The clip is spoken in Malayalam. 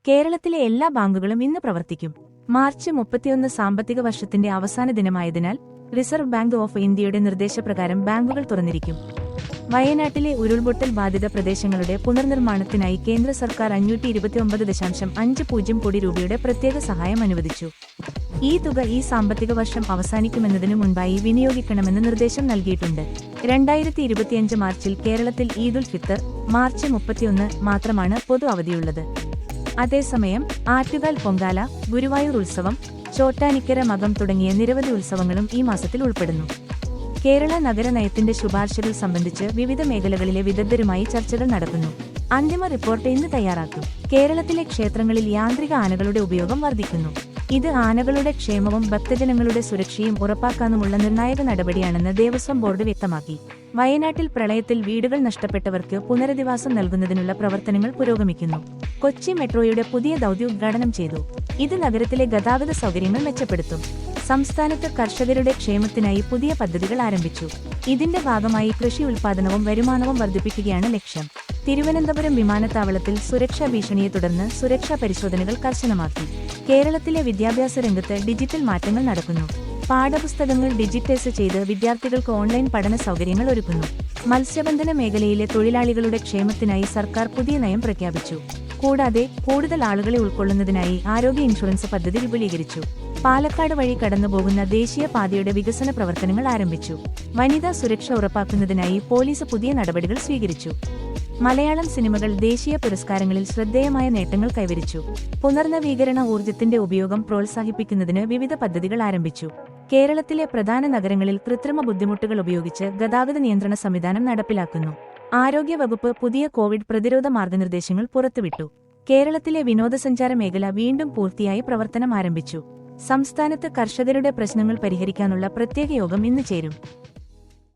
കേരളത്തിലെ എല്ലാ ബാങ്കുകളും ഇന്ന് പ്രവർത്തിക്കും. മാർച്ച് 31 സാമ്പത്തിക വർഷത്തിന്റെ അവസാന ദിനമായതിനാൽ റിസർവ് ബാങ്ക് ഓഫ് ഇന്ത്യയുടെ നിർദ്ദേശപ്രകാരം ബാങ്കുകൾ തുറന്നിരിക്കും. വയനാട്ടിലെ ഉരുൾപൊട്ടൽ ബാധിത പ്രദേശങ്ങളുടെ പുനർനിർമ്മാണത്തിനായി കേന്ദ്ര സർക്കാർ 529.50 കോടി രൂപയുടെ പ്രത്യേക സഹായം അനുവദിച്ചു. ഈ തുക ഈ സാമ്പത്തിക വർഷം അവസാനിക്കുമെന്നതിനു മുൻപായി വിനിയോഗിക്കണമെന്ന് നിർദ്ദേശം നൽകിയിട്ടുണ്ട്. 2025 മാർച്ചിൽ കേരളത്തിൽ ഈദുൽ ഫിത്തർ, മാർച്ച് 31 മാത്രമാണ് പൊതു അവധിയുള്ളത്. അതേസമയം ആറ്റുകാൽ പൊങ്കാല, ഗുരുവായൂർ ഉത്സവം, ചോട്ടാനിക്കര മകം തുടങ്ങിയ നിരവധി ഉത്സവങ്ങളും ഈ മാസത്തിൽ ഉൾപ്പെടുന്നു. കേരള നഗര നയത്തിന്റെ ശുപാർശകൾ സംബന്ധിച്ച് വിവിധ മേഖലകളിലെ വിദഗ്ധരുമായി ചർച്ചകൾ നടക്കുന്നു. അന്തിമ റിപ്പോർട്ട് ഇന്ന് തയ്യാറാക്കും. കേരളത്തിലെ ക്ഷേത്രങ്ങളിൽ യാന്ത്രിക ആനകളുടെ ഉപയോഗം വർദ്ധിക്കുന്നു. ഇത് ആനകളുടെ ക്ഷേമവും ഭക്തജനങ്ങളുടെ സുരക്ഷയും ഉറപ്പാക്കാനുമുള്ള നിർണായക നടപടിയാണെന്ന് ദേവസ്വം ബോർഡ് വ്യക്തമാക്കി. വയനാട്ടിൽ പ്രളയത്തിൽ വീടുകൾ നഷ്ടപ്പെട്ടവർക്ക് പുനരധിവാസം നൽകുന്നതിനുള്ള പ്രവർത്തനങ്ങൾ പുരോഗമിക്കുന്നു. കൊച്ചി മെട്രോയുടെ പുതിയ ദൗത്യം ഉദ്ഘാടനം ചെയ്തു. ഇത് നഗരത്തിലെ ഗതാഗത സൗകര്യങ്ങൾ മെച്ചപ്പെടുത്തും. സംസ്ഥാനത്ത് കർഷകരുടെ ക്ഷേമത്തിനായി പുതിയ പദ്ധതികൾ ആരംഭിച്ചു. ഇതിന്റെ ഭാഗമായി കൃഷി ഉൽപാദനവും വരുമാനവും വർദ്ധിപ്പിക്കുകയാണ് ലക്ഷ്യം. തിരുവനന്തപുരം വിമാനത്താവളത്തിൽ സുരക്ഷാ ഭീഷണിയെ തുടർന്ന് സുരക്ഷാ പരിശോധനകൾ കർശനമാക്കി. കേരളത്തിലെ വിദ്യാഭ്യാസ രംഗത്ത് ഡിജിറ്റൽ മാറ്റങ്ങൾ നടക്കുന്നു. പാഠപുസ്തകങ്ങൾ ഡിജിറ്റൈസ് ചെയ്ത് വിദ്യാർത്ഥികൾക്ക് ഓൺലൈൻ പഠന സൗകര്യങ്ങൾ ഒരുക്കുന്നു. മത്സ്യബന്ധന മേഖലയിലെ തൊഴിലാളികളുടെ ക്ഷേമത്തിനായി സർക്കാർ പുതിയ നയം പ്രഖ്യാപിച്ചു. കൂടാതെ കൂടുതൽ ആളുകളെ ഉൾക്കൊള്ളുന്നതിനായി ആരോഗ്യ ഇൻഷുറൻസ് പദ്ധതി വിപുലീകരിച്ചു. പാലക്കാട് വഴി കടന്നുപോകുന്ന ദേശീയ പാതയുടെ വികസന പ്രവർത്തനങ്ങൾ ആരംഭിച്ചു. വനിതാ സുരക്ഷ ഉറപ്പാക്കുന്നതിനായി പോലീസ് പുതിയ നടപടികൾ സ്വീകരിച്ചു. മലയാളം സിനിമകൾ ദേശീയ പുരസ്കാരങ്ങളിൽ ശ്രദ്ധേയമായ നേട്ടങ്ങൾ കൈവരിച്ചു. പുനർനവീകരണ ഊർജ്ജത്തിന്റെ ഉപയോഗം പ്രോത്സാഹിപ്പിക്കുന്നതിന് വിവിധ പദ്ധതികൾ ആരംഭിച്ചു. കേരളത്തിലെ പ്രധാന നഗരങ്ങളിൽ കൃത്രിമ ബുദ്ധിമുട്ടുകൾ ഉപയോഗിച്ച് ഗതാഗത നിയന്ത്രണ സംവിധാനം നടപ്പിലാക്കുന്നു. ആരോഗ്യവകുപ്പ് പുതിയ കോവിഡ് പ്രതിരോധ മാർഗനിർദ്ദേശങ്ങൾ പുറത്തുവിട്ടു. കേരളത്തിലെ വിനോദസഞ്ചാര മേഖല വീണ്ടും പൂർത്തിയായി പ്രവർത്തനം ആരംഭിച്ചു. സംസ്ഥാനത്ത് കർഷകരുടെ പ്രശ്നങ്ങൾ പരിഹരിക്കാനുള്ള പ്രത്യേക യോഗം ഇന്ന് ചേരും.